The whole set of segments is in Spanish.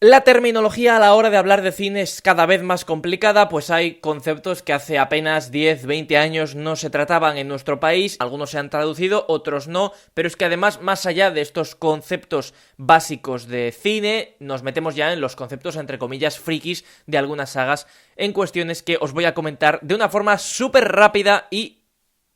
La terminología a la hora de hablar de cine es cada vez más complicada, pues hay conceptos que hace apenas 10, 20 años no se trataban en nuestro país, algunos se han traducido, otros no, pero es que además, más allá de estos conceptos básicos de cine, nos metemos ya en los conceptos, entre comillas, frikis de algunas sagas, en cuestiones que os voy a comentar de una forma súper rápida y,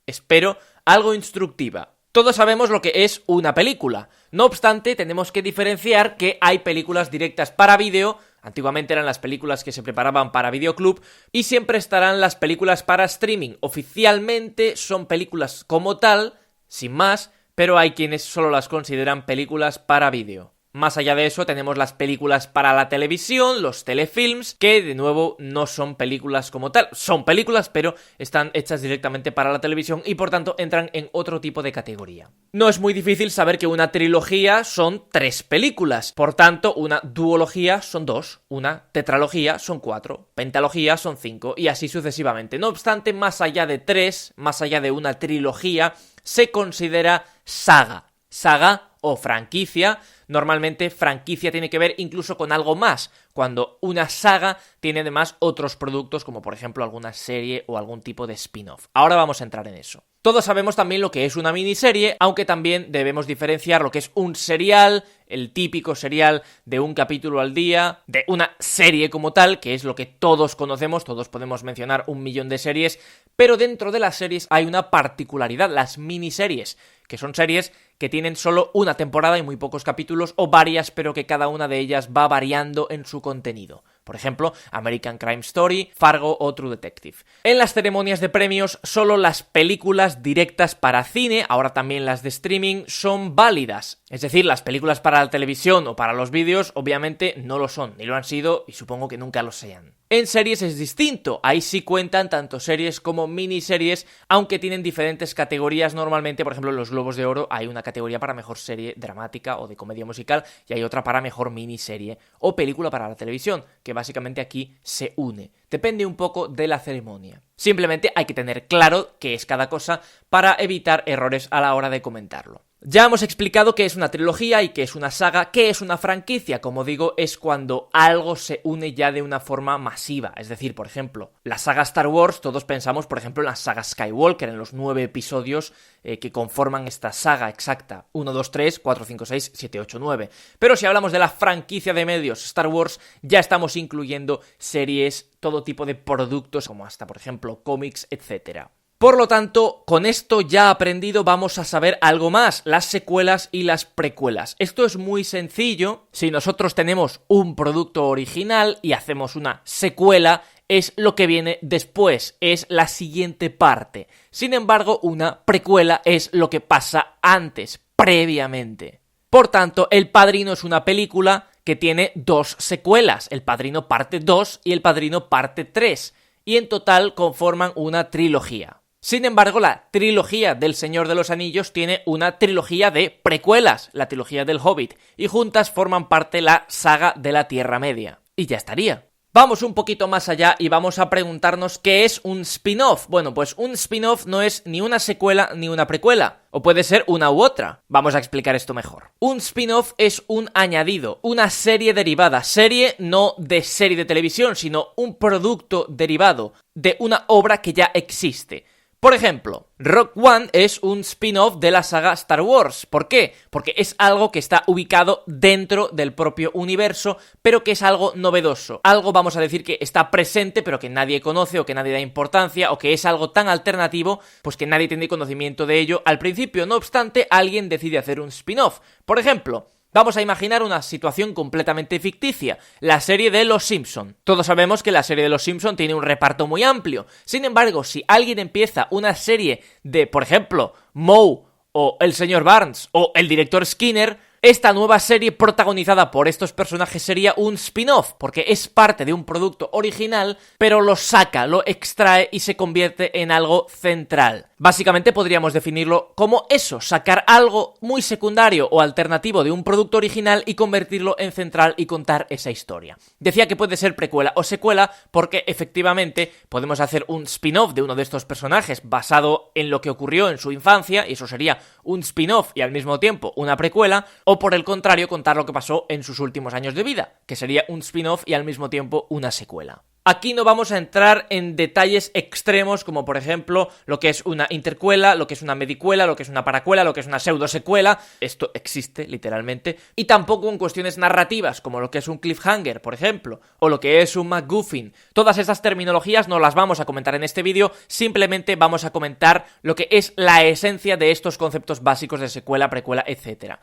espero, algo instructiva. Todos sabemos lo que es una película. No obstante, tenemos que diferenciar que hay películas directas para vídeo, antiguamente eran las películas que se preparaban para videoclub, y siempre estarán las películas para streaming. Oficialmente son películas como tal, sin más, pero hay quienes solo las consideran películas para vídeo. Más allá de eso, tenemos las películas para la televisión, los telefilms, que de nuevo no son películas como tal. Son películas, pero están hechas directamente para la televisión y por tanto entran en otro tipo de categoría. No es muy difícil saber que una trilogía son 3 películas. Por tanto, una duología son 2, una tetralogía son 4, pentalogía son 5 y así sucesivamente. No obstante, más allá de 3, más allá de una trilogía, se considera saga. Saga o franquicia. Normalmente franquicia tiene que ver incluso con algo más, cuando una saga tiene además otros productos como por ejemplo alguna serie o algún tipo de spin-off. Ahora vamos a entrar en eso. Todos sabemos también lo que es una miniserie, aunque también debemos diferenciar lo que es un serial, el típico serial de un capítulo al día, de una serie como tal, que es lo que todos conocemos, todos podemos mencionar 1.000.000 de series, pero dentro de las series hay una particularidad, las miniseries, que son series que tienen solo una temporada y muy pocos capítulos, o varias, pero que cada una de ellas va variando en su contenido. Por ejemplo, American Crime Story, Fargo o True Detective. En las ceremonias de premios, solo las películas directas para cine, ahora también las de streaming, son válidas. Es decir, las películas para la televisión o para los vídeos, obviamente no lo son, ni lo han sido y supongo que nunca lo sean. En series es distinto, ahí sí cuentan tanto series como miniseries, aunque tienen diferentes categorías normalmente. Por ejemplo, en los Globos de Oro hay una categoría para mejor serie dramática o de comedia musical y hay otra para mejor miniserie o película para la televisión, que básicamente aquí se une. Depende un poco de la ceremonia. Simplemente hay que tener claro qué es cada cosa para evitar errores a la hora de comentarlo. Ya hemos explicado qué es una trilogía y qué es una saga, qué es una franquicia. Como digo, es cuando algo se une ya de una forma masiva. Es decir, por ejemplo, la saga Star Wars, todos pensamos, por ejemplo, en la saga Skywalker, en los 9 episodios que conforman esta saga exacta. 1, 2, 3, 4, 5, 6, 7, 8, 9. Pero si hablamos de la franquicia de medios Star Wars, ya estamos incluyendo series, todo tipo de productos, como hasta, por ejemplo, cómics, etc. Por lo tanto, con esto ya aprendido vamos a saber algo más, las secuelas y las precuelas. Esto es muy sencillo. Si nosotros tenemos un producto original y hacemos una secuela, es lo que viene después, es la siguiente parte. Sin embargo, una precuela es lo que pasa antes, previamente. Por tanto, El Padrino es una película que tiene 2 secuelas, El Padrino parte 2 y El Padrino parte 3, y en total conforman una trilogía. Sin embargo, la trilogía del Señor de los Anillos tiene una trilogía de precuelas, la trilogía del Hobbit, y juntas forman parte la saga de la Tierra Media. Y ya estaría. Vamos un poquito más allá y vamos a preguntarnos ¿qué es un spin-off? Bueno, pues un spin-off no es ni una secuela ni una precuela, o puede ser una u otra. Vamos a explicar esto mejor. Un spin-off es un añadido, una serie derivada. Serie no de serie de televisión, sino un producto derivado de una obra que ya existe. Por ejemplo, Rogue One es un spin-off de la saga Star Wars. ¿Por qué? Porque es algo que está ubicado dentro del propio universo, pero que es algo novedoso. Algo, vamos a decir, que está presente, pero que nadie conoce o que nadie da importancia, o que es algo tan alternativo, pues que nadie tiene conocimiento de ello al principio. No obstante, alguien decide hacer un spin-off. Por ejemplo, vamos a imaginar una situación completamente ficticia, la serie de Los Simpson. Todos sabemos que la serie de Los Simpson tiene un reparto muy amplio. Sin embargo, si alguien empieza una serie de, por ejemplo, Moe o el señor Barnes o el director Skinner, esta nueva serie protagonizada por estos personajes sería un spin-off, porque es parte de un producto original, pero lo saca, lo extrae y se convierte en algo central. Básicamente podríamos definirlo como eso, sacar algo muy secundario o alternativo de un producto original y convertirlo en central y contar esa historia. Decía que puede ser precuela o secuela porque efectivamente podemos hacer un spin-off de uno de estos personajes basado en lo que ocurrió en su infancia, y eso sería un spin-off y al mismo tiempo una precuela, o por el contrario contar lo que pasó en sus últimos años de vida, que sería un spin-off y al mismo tiempo una secuela. Aquí no vamos a entrar en detalles extremos como por ejemplo lo que es una intercuela, lo que es una medicuela, lo que es una paracuela, lo que es una pseudosecuela. Esto existe literalmente. Y tampoco en cuestiones narrativas como lo que es un cliffhanger, por ejemplo, o lo que es un MacGuffin. Todas estas terminologías no las vamos a comentar en este vídeo, simplemente vamos a comentar lo que es la esencia de estos conceptos básicos de secuela, precuela, etc.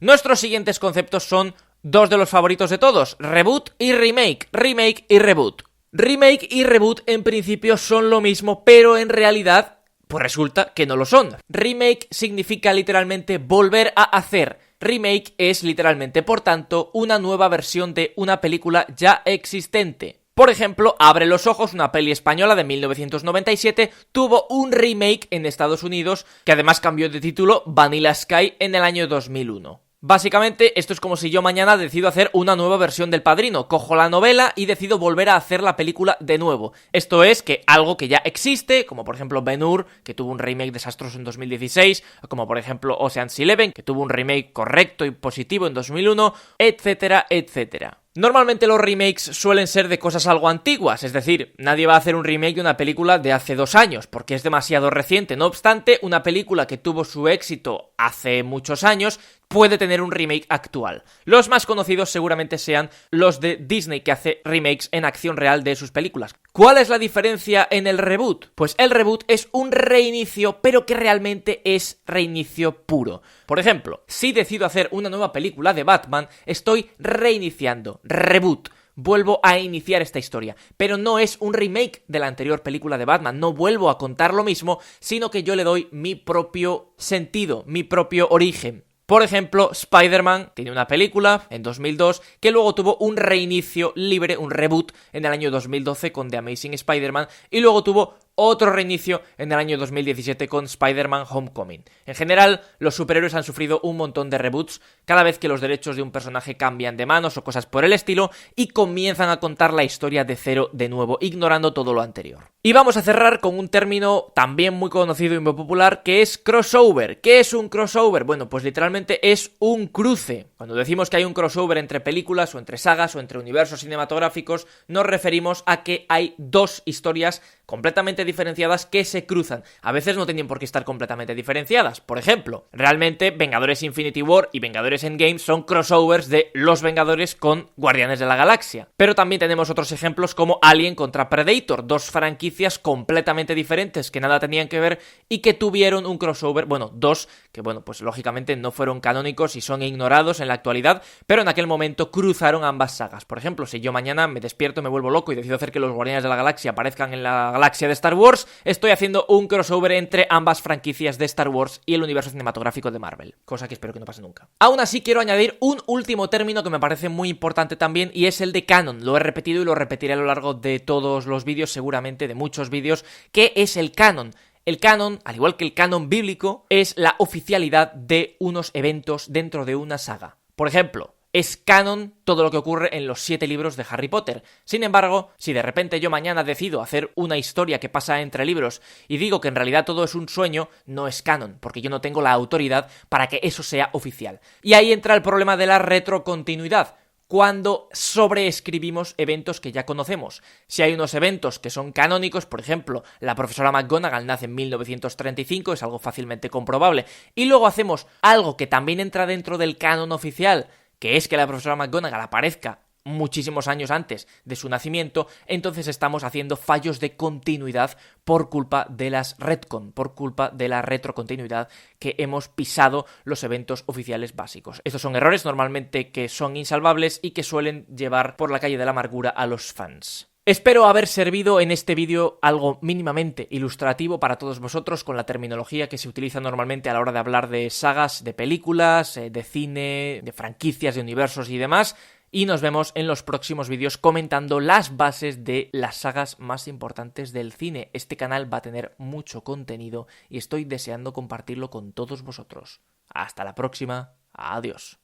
Nuestros siguientes conceptos son dos de los favoritos de todos: reboot y remake, remake y reboot. Remake y reboot en principio son lo mismo, pero en realidad, pues resulta que no lo son. Remake significa literalmente volver a hacer. Remake es literalmente, por tanto, una nueva versión de una película ya existente. Por ejemplo, Abre los ojos, una peli española de 1997, tuvo un remake en Estados Unidos, que además cambió de título Vanilla Sky en el año 2001. Básicamente, esto es como si yo mañana decido hacer una nueva versión del Padrino. Cojo la novela y decido volver a hacer la película de nuevo. Esto es que algo que ya existe, como por ejemplo Ben-Hur, que tuvo un remake desastroso en 2016, o como por ejemplo Ocean's 11, que tuvo un remake correcto y positivo en 2001, etcétera, etcétera. Normalmente los remakes suelen ser de cosas algo antiguas, es decir, nadie va a hacer un remake de una película de hace 2 años, porque es demasiado reciente. No obstante, una película que tuvo su éxito hace muchos años puede tener un remake actual. Los más conocidos seguramente sean los de Disney, que hace remakes en acción real de sus películas. ¿Cuál es la diferencia en el reboot? Pues el reboot es un reinicio, pero que realmente es reinicio puro. Por ejemplo, si decido hacer una nueva película de Batman, estoy reiniciando, reboot. Vuelvo a iniciar esta historia, pero no es un remake de la anterior película de Batman, no vuelvo a contar lo mismo, sino que yo le doy mi propio sentido, mi propio origen. Por ejemplo, Spider-Man tiene una película en 2002 que luego tuvo un reinicio libre, un reboot en el año 2012 con The Amazing Spider-Man y luego tuvo otro reinicio en el año 2017 con Spider-Man Homecoming. En general, los superhéroes han sufrido un montón de reboots cada vez que los derechos de un personaje cambian de manos o cosas por el estilo y comienzan a contar la historia de cero de nuevo, ignorando todo lo anterior. Y vamos a cerrar con un término también muy conocido y muy popular que es crossover. ¿Qué es un crossover? Bueno, pues literalmente es un cruce. Cuando decimos que hay un crossover entre películas o entre sagas o entre universos cinematográficos, nos referimos a que hay dos historias completamente diferenciadas que se cruzan. A veces no tienen por qué estar completamente diferenciadas. Por ejemplo, realmente Vengadores Infinity War y Vengadores Endgame son crossovers de Los Vengadores con Guardianes de la Galaxia. Pero también tenemos otros ejemplos como Alien contra Predator, dos franquicias completamente diferentes que nada tenían que ver y que tuvieron un crossover, bueno, dos, que bueno, pues lógicamente no fueron canónicos y son ignorados en la actualidad, pero en aquel momento cruzaron ambas sagas. Por ejemplo, si yo mañana me despierto, me vuelvo loco y decido hacer que los Guardianes de la Galaxia aparezcan en la galaxia de Star Wars, estoy haciendo un crossover entre ambas franquicias de Star Wars y el universo cinematográfico de Marvel, cosa que espero que no pase nunca. Aún así, quiero añadir un último término que me parece muy importante también y es el de canon. Lo he repetido y lo repetiré a lo largo de todos los vídeos, seguramente de muchos vídeos. ¿Qué es el canon? El canon, al igual que el canon bíblico, es la oficialidad de unos eventos dentro de una saga. Por ejemplo, es canon todo lo que ocurre en los 7 libros de Harry Potter. Sin embargo, si de repente yo mañana decido hacer una historia que pasa entre libros y digo que en realidad todo es un sueño, no es canon, porque yo no tengo la autoridad para que eso sea oficial. Y ahí entra el problema de la retrocontinuidad, cuando sobreescribimos eventos que ya conocemos. Si hay unos eventos que son canónicos, por ejemplo, la profesora McGonagall nace en 1935, es algo fácilmente comprobable, y luego hacemos algo que también entra dentro del canon oficial, que es que la profesora McGonagall aparezca muchísimos años antes de su nacimiento, entonces estamos haciendo fallos de continuidad por culpa de las retcon, por culpa de la retrocontinuidad que hemos pisado los eventos oficiales básicos. Estos son errores normalmente que son insalvables y que suelen llevar por la calle de la amargura a los fans. Espero haber servido en este vídeo algo mínimamente ilustrativo para todos vosotros con la terminología que se utiliza normalmente a la hora de hablar de sagas, de películas, de cine, de franquicias, de universos y demás. y nos vemos en los próximos vídeos comentando las bases de las sagas más importantes del cine. Este canal va a tener mucho contenido y estoy deseando compartirlo con todos vosotros. Hasta la próxima. Adiós.